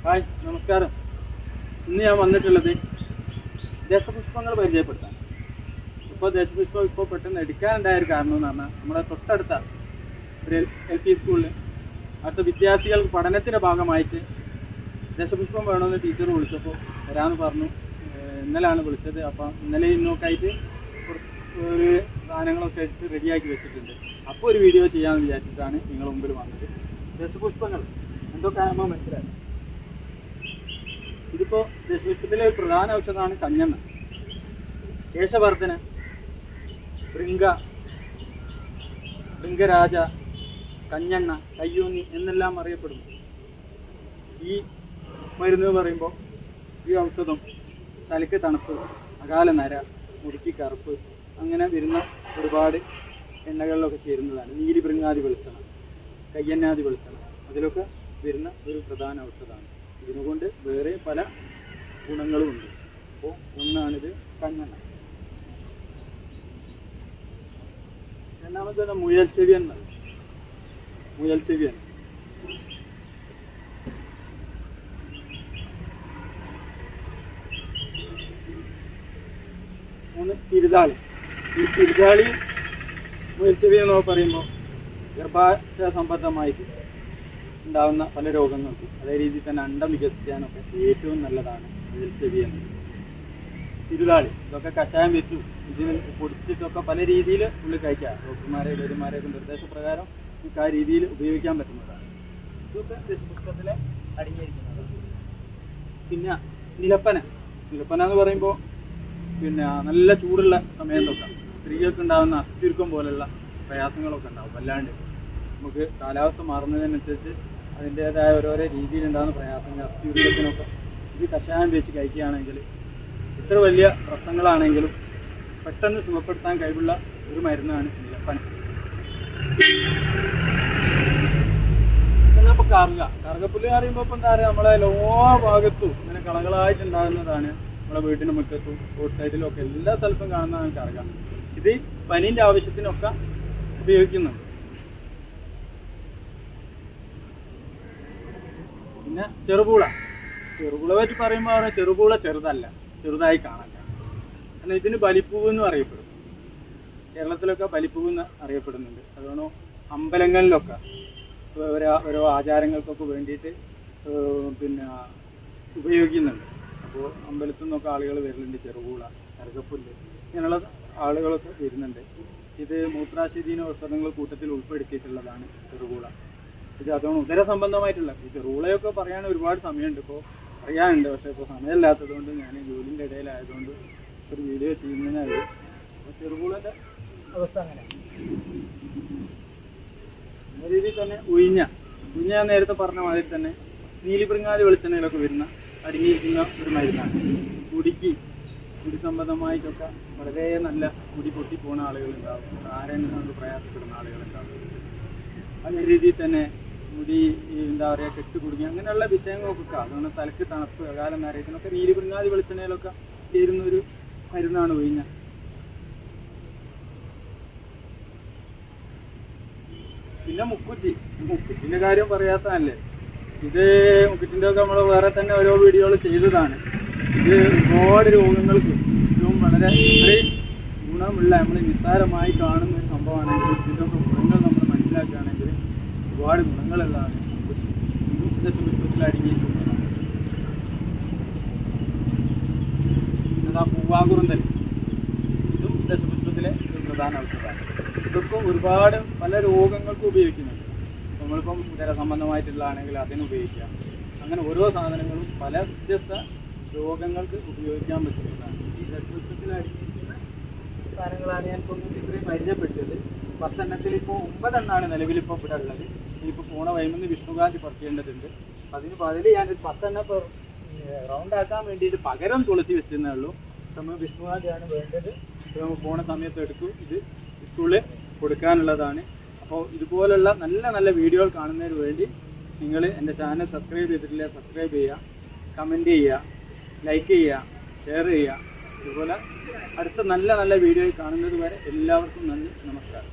Hi, നമസ്കാരം. ഇന്ന് ഞാൻ വന്നിട്ടുള്ളത് ദേശപുഷ്പങ്ങൾ പരിചയപ്പെടുത്താൻ. ദേശപുഷ്പം ഇപ്പോൾ പെട്ടെന്ന് എടുക്കാനുണ്ടായ ഒരു കാരണം എന്ന് പറഞ്ഞാൽ, നമ്മുടെ തൊട്ടടുത്ത ഒരു LP സ്കൂളിൽ അടുത്ത വിദ്യാർത്ഥികൾക്ക് പഠനത്തിൻ്റെ ഭാഗമായിട്ട് ദേശപുഷ്പം വേണമെന്ന് ടീച്ചർ വിളിച്ചപ്പോൾ വരാമെന്ന് പറഞ്ഞു. ഇന്നലെയാണ് വിളിച്ചത്. അപ്പം ഇന്നലെ ഇന്നൊക്കെ ആയിട്ട് ഒരു സാധനങ്ങളൊക്കെ എടുത്ത് റെഡിയാക്കി വെച്ചിട്ടുണ്ട്. അപ്പോൾ ഒരു വീഡിയോ ചെയ്യാമെന്ന് വിചാരിച്ചിട്ടാണ് നിങ്ങളുടെ മുമ്പിൽ വന്നത്. ദേശപുഷ്പങ്ങൾ എന്തൊക്കെയാകുമ്പോൾ മനസ്സിലായി. ഇതിപ്പോൾ ദേശപുഷ്പത്തിലെ ഒരു പ്രധാന ഔഷധമാണ് കഞ്ഞെണ്ണ, കേശവർദ്ധന, ഭൃംഗരാജ, കഞ്ഞെണ്ണ, കയ്യൂന്നി എന്നെല്ലാം അറിയപ്പെടുന്നു. ഈ മരുന്ന് പറയുമ്പോൾ ഈ ഔഷധം തലയ്ക്ക് തണുപ്പ്, അകാല നര, മുടിക്ക് കറുപ്പ് അങ്ങനെ വരുന്ന ഒരുപാട് എണ്ണകളിലൊക്കെ ചേരുന്നതാണ്. നീലിഭൃങ്ങാതി വെളിച്ചെണ്ണ, കയ്യന്നാതി വെളിച്ചെണ്ണ, അതിലൊക്കെ വരുന്ന ഒരു പ്രധാന ഔഷധമാണ്. ഇതിനുകൊണ്ട് വേറെ പല ഗുണങ്ങളുമുണ്ട്. അപ്പോൾ ഒന്നാണിത് കഞ്ഞെണ്ണ. രണ്ടാമത്തെ മുയൽ ചെവിയൻ. മുയൽ ചെവിയൻ തിരുതാളി. ഈ തിരുതാളി മുയൽ ചെവി എന്നൊക്കെ പറയുമ്പോൾ ഗർഭാശയ സംബന്ധമായിട്ട് ഉണ്ടാകുന്ന പല രോഗങ്ങൾക്കും അതേ രീതിയിൽ തന്നെ അണ്ടം വികസിക്കാനൊക്കെ ഏറ്റവും നല്ലതാണ് മുയൽ ചെവി എന്ന്. തിരുതാളി ഇതൊക്കെ കഷായം വെച്ചു ഇതിന് പൊടിച്ചിട്ടൊക്കെ പല രീതിയിൽ ഉള്ളിൽ കഴിക്കാം. ഡോക്ടർമാരെ വൈദ്യന്മാരെയൊക്കെ നിർദ്ദേശപ്രകാരം നമുക്ക് ആ രീതിയിൽ ഉപയോഗിക്കാൻ പറ്റുന്നതാണ്. ഇതൊക്കെ ദേശപുഷ്പത്തിലെ അടങ്ങിയിരിക്കുന്നത്. പിന്നെ നിലപ്പന എന്ന് പറയുമ്പോൾ നല്ല ചൂടുള്ള സമയം തൊട്ടാണ് സ്ത്രീകൾക്ക് ഉണ്ടാകുന്ന അസ്ഥിചുരുക്കം പോലുള്ള പ്രയാസങ്ങളൊക്കെ ഉണ്ടാവും. വല്ലാണ്ട് നമുക്ക് കാലാവസ്ഥ മാറുന്നതിനനുസരിച്ച് അതിൻ്റേതായ ഓരോരോ രീതിയിലുണ്ടാകുന്ന പ്രയാസങ്ങൾ, അസ്ഥിചുരുക്കത്തിനൊക്കെ ഇത് കഷായം വെച്ച് കഴിക്കുകയാണെങ്കിൽ എത്ര വലിയ പ്രശ്നങ്ങളാണെങ്കിലും പെട്ടെന്ന് സുഖപ്പെടുത്താൻ കഴിവുള്ള ഒരു മരുന്നാണ് നിലപ്പന. ഇപ്പോൾ കറുകപ്പുല്ല് അറിയുമ്പോൾ ഇപ്പം എന്താ പറയുക, നമ്മളെ എല്ലാ ഭാഗത്തും ഇങ്ങനെ കളകളായിട്ടുണ്ടാകുന്നതാണ്. നമ്മളെ വീടിന് മുറ്റത്തും റോഡ് സൈഡിലും ഒക്കെ എല്ലാ സ്ഥലത്തും കാണുന്നതാണ് കറുക. ഇത് പനീൻ്റെ ആവശ്യത്തിനൊക്കെ ഉപയോഗിക്കുന്നുണ്ട്. പിന്നെ ചെറുപൂള പറ്റി പറയുമ്പോൾ ചെറുപൂള ചെറുതല്ല, ചെറുതായി കാണാനില്ല. കാരണം ഇതിന് ബലിപ്പൂവ് എന്ന് അറിയപ്പെടും. കേരളത്തിലൊക്കെ ബലിപ്പൂവ് എന്ന് അറിയപ്പെടുന്നുണ്ട്. അതുകൊണ്ട് അമ്പലങ്ങളിലൊക്കെ ഓരോ ആചാരങ്ങൾക്കൊക്കെ വേണ്ടിയിട്ട് ഉപയോഗിക്കുന്നുണ്ട്. അപ്പോൾ അമ്പലത്തിൽ നിന്നൊക്കെ ആളുകൾ വരുന്നുണ്ട്. ചെറുപൂള, കറുകപ്പുല്ല് ഇങ്ങനെയുള്ള ആളുകളൊക്കെ വരുന്നുണ്ട്. ഇത് മൂത്രാശയത്തിന് ഔഷധങ്ങൾ കൂട്ടത്തിൽ ഉൾപ്പെടുത്തിയിട്ടുള്ളതാണ് ചെറുപൂള. ഇത് അതുകൊണ്ട് ഉദര സംബന്ധമായിട്ടുള്ള ഈ ചെറുപൂളയൊക്കെ പറയാൻ ഒരുപാട് സമയമുണ്ട്, ഇപ്പോൾ അറിയാനുണ്ട്. പക്ഷേ ഇപ്പോൾ സമയമില്ലാത്തത് കൊണ്ട് ഞാൻ ജോലിൻ്റെ ഇടയിലായതുകൊണ്ട് ഒരു വീഡിയോ ചെയ്യുന്നതിനായി. അപ്പോൾ ചെറുപൂളൻ്റെ അവസ്ഥ അങ്ങനെയാണ്. എന്ന രീതിയിൽ തന്നെ ഉയിഞ്ഞ ഞാൻ നേരത്തെ പറഞ്ഞ മാതിരി തന്നെ നീലിഭൃങ്ങാതി വെളിച്ചെണ്ണയിലൊക്കെ വരുന്ന അടങ്ങിയിരിക്കുന്ന ഒരു മരുന്നാണ്. മുടി സംബന്ധമായിട്ടൊക്കെ വളരെ നല്ല മുടി പൊട്ടിപ്പോകുന്ന ആളുകളുണ്ടാവും, ആരെങ്കിലും കൊണ്ട് പ്രയാസപ്പെടുന്ന ആളുകളുണ്ടാവും. അതേ രീതിയിൽ തന്നെ മുടി എന്താ പറയുക കെട്ട് കുടുങ്ങി അങ്ങനെയുള്ള വിഷയങ്ങൾക്കൊക്കെ അതുകൊണ്ട് തലക്ക് തണുപ്പ്, അകാലം നരയത്തിനൊക്കെ നീലിഭൃങ്ങാതി വെളിച്ചെണ്ണയിലൊക്കെ ചേരുന്ന ഒരു മരുന്നാണ് ഉയിഞ്ഞ. പിന്നെ മുക്കുറ്റിൻ്റെ കാര്യം പറയാത്തതല്ലേ. ഇത് മുക്കുറ്റിൻ്റെ ഒക്കെ നമ്മൾ വേറെ തന്നെ ഓരോ വീഡിയോകൾ ചെയ്തതാണ്. ഇത് ഒരുപാട് രോഗങ്ങൾക്ക് ഏറ്റവും വളരെ ഇത്രയും ഗുണമുള്ള നമ്മൾ നിസ്സാരമായി കാണുന്ന ഒരു സംഭവമാണെങ്കിൽ ഇതിൻ്റെയൊക്കെ ഗുണങ്ങൾ നമ്മൾ മനസ്സിലാക്കുകയാണെങ്കിൽ ഒരുപാട് ഗുണങ്ങളുള്ളതാണ്. ഇതും ദേശപുഷ്പത്തിൽ അടങ്ങിയിട്ടുള്ളതാണ്. അതാ പൂവാങ്കുറുന്തൽ, ഇതും ദേശപുഷ്പത്തിലെ ഒരു പ്രധാന ഔഷധമാണ്. ഇതൊക്കെ ഒരുപാട് പല രോഗങ്ങൾക്കും ഉപയോഗിക്കുന്നുണ്ട്. നമ്മളിപ്പം ഉദര സംബന്ധമായിട്ടുള്ളതാണെങ്കിൽ അതിന് ഉപയോഗിക്കാം. അങ്ങനെ ഓരോ സാധനങ്ങളും പല വ്യത്യസ്ത രോഗങ്ങൾക്ക് ഉപയോഗിക്കാൻ പറ്റുന്നതാണ്. ഈ ദേശപുഷ്പത്തിൽ അടങ്ങിയിരിക്കുന്ന സാധനങ്ങളാണ് ഞാനിപ്പോൾ ഇത്രയും പരിചയപ്പെടുത്തിയത്. 10 എണ്ണത്തിൽ ഇപ്പോൾ 9 എണ്ണമാണ് നിലവിലിപ്പോൾ ഇവിടെ ഉള്ളത്. ഇപ്പോൾ പോണ വൈകുന്ന വിഷ്ണുകാന്തി പറിക്കേണ്ടതുണ്ട്. അതിന് ബദല് ഞാനൊരു 10 എണ്ണം റൗണ്ടാക്കാൻ വേണ്ടിയിട്ട് പകരം തുളസി വെച്ചെന്നേ ഉള്ളൂ. നമ്മൾ വിഷ്ണുകാന്തിയാണ് വേണ്ടത്. നമ്മൾ പോണ സമയത്ത് എടുക്കും. ഇത് സ്കൂളിൽ കൊടുക്കാനുള്ളതാണ്. അപ്പോൾ ഇതുപോലുള്ള നല്ല വീഡിയോകൾ കാണുന്നതിന് വേണ്ടി നിങ്ങൾ എൻ്റെ ചാനൽ സബ്സ്ക്രൈബ് ചെയ്തിട്ടില്ല, സബ്സ്ക്രൈബ് ചെയ്യുക, കമൻറ്റ് ചെയ്യുക, ലൈക്ക് ചെയ്യുക, ഷെയർ ചെയ്യുക. ഇതുപോലെ അടുത്ത നല്ല വീഡിയോയിൽ കാണുന്നത് വരെ എല്ലാവർക്കും നന്ദി, നമസ്കാരം.